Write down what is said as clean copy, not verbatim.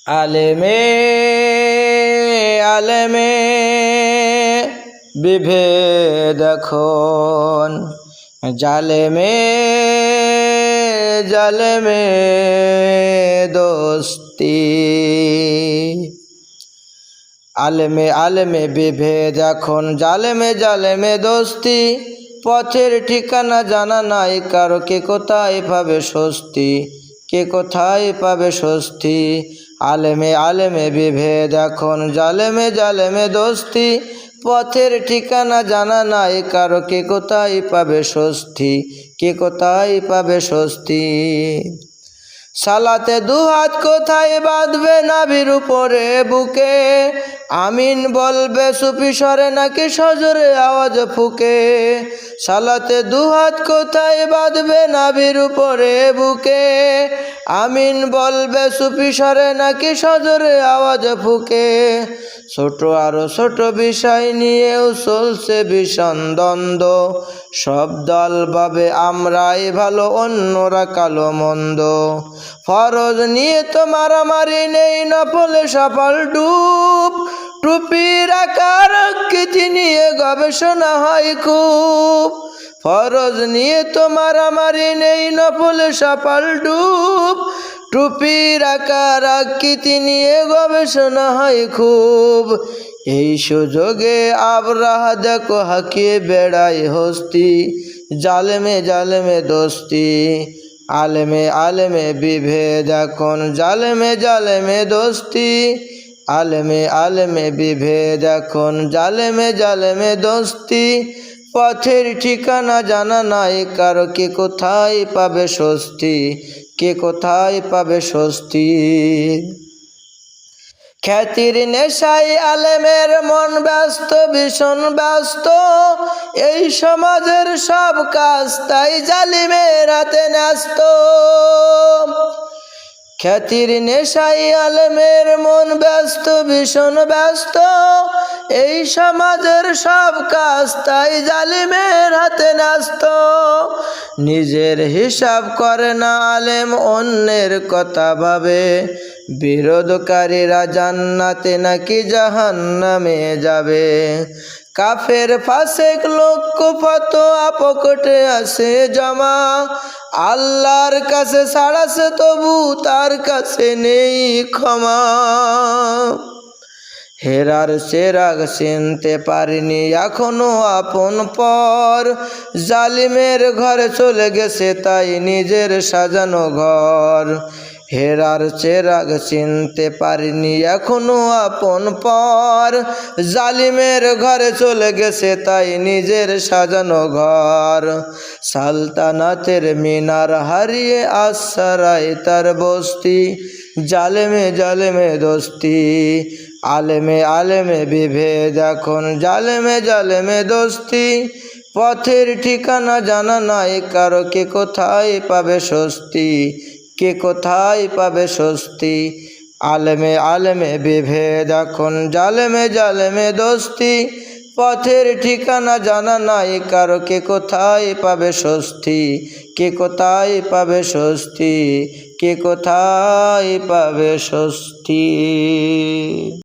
আলেমে আলেমে বিভেদ এখন, জালেমে জালেমে দোস্তি। আলেমে আলেমে বিভেদ এখন, জালেমে জালেমে দোস্তি। পথের ঠিকানা জানা নাই কারো, কে কোথায় পাবে স্বস্তি, কে কোথায় পাবে স্বস্তি। আলেমে আলেমে বিভেদ এখন, জালেমে জালেমে দোস্তি। পথের ঠিকানা জানা নাই কারো, কে কোথায় পাবে স্বস্তি, কে কোথায় পাবে স্বস্তি। সালাতে দুহাত কোথায় বাঁধবে নাভির উপরে বুকে, আমিন বলবে সুফি স্বরে নাকি সজোরে আওয়াজ ফুকে। সালাতে দুহাত কোথায় বাঁধবে নাভির উপরে বুকে, আমিন বলবে সুফি স্বরে নাকি সজোরে আওয়াজ ফুকে। ছোট আরো ছোট বিষয় নিয়েও চলছে ভীষণ দ্বন্দ্ব, সব দল ভাবে আমরাই ভালো অন্যরা কালো মন্দ। ফরজ নিয়ে তো মারামারি নেই, নফলে সফল ডুব, টুপির আকার আকৃতি নিয়ে গবেষণা হয় খুব। ফরজ নিয়ে তো মারামারি নেই, নফলে সফল ডুব, টুপির আকার আকৃতি নিয়ে গবেষণা হয় খুব। এই সুযোগে আবরাহ দেখো হাঁকিয়ে বেড়ায় হস্তি, জালেমে জালেমে দোস্তি। আলেমে আলেমে বিভেদ এখন, জালেমে জালেমে দোস্তি। আলেমে আলেমে বিভেদ এখন, জালেমে জালেমে দোস্তি। পথের ঠিকানা জানা নাই কারো, কে কোথায় পাবে স্বস্তি, কে কোথায় পাবে স্বস্তি। খ্যাতির নেশায় আলেমের মন ব্যস্ত, ভীষণ ব্যস্ত। এই সমাজের সব কাজ তাই জালিমের হাতে ন্যস্ত। খ্যাতির নেশায় আলেমের মন ব্যস্ত, ভীষণ ব্যস্ত। এই সমাজের সব কাজ তাই জালিমের হাতে ন্যস্ত। নিজের হিসাব করে না আলেম, অন্যের কথা ভাবে। বিরোধকারীরা জান্নাতে নাকি জাহান্নামে যাবে। কাফের ফাসেক লোক ফতোয়া পকেটে আছে জমা, আল্লাহর কাছে ছাড়াছে তবু তার কাছে নেই ক্ষমা। হেরার চেরাগ চিনতে পারিনি এখনো আপন পর, জালিমের ঘরে চলে গেছে তাই নিজের সাজানো ঘর। হেরার চেরাগ চিনতে পারিনি এখনো আপন পর, জালিমের ঘরে চলে গেছে তাই নিজের সাজানো ঘর। সালতানাতের মিনার হারিয়ে আশ্রয় তার বস্তি, জালেমে জালেমে দোস্তি। আলেমে আলেমে বিভেদ এখন, জালেমে জালেমে দোস্তি। পথের ঠিকানা জানা নাই কারো, কে কোথায় পাবে স্বস্তি, কে কোথায় পাবে স্বস্তি। আলেমে আলেমে বিভেদ এখন, জালেমে জালেমে দোস্তি। পথের ঠিকানা জানা নাই কারো, কে কোথায় পাবে স্বস্তি, কে কোথায় পাবে স্বস্তি, কে কোথায় পাবে স্বস্তি।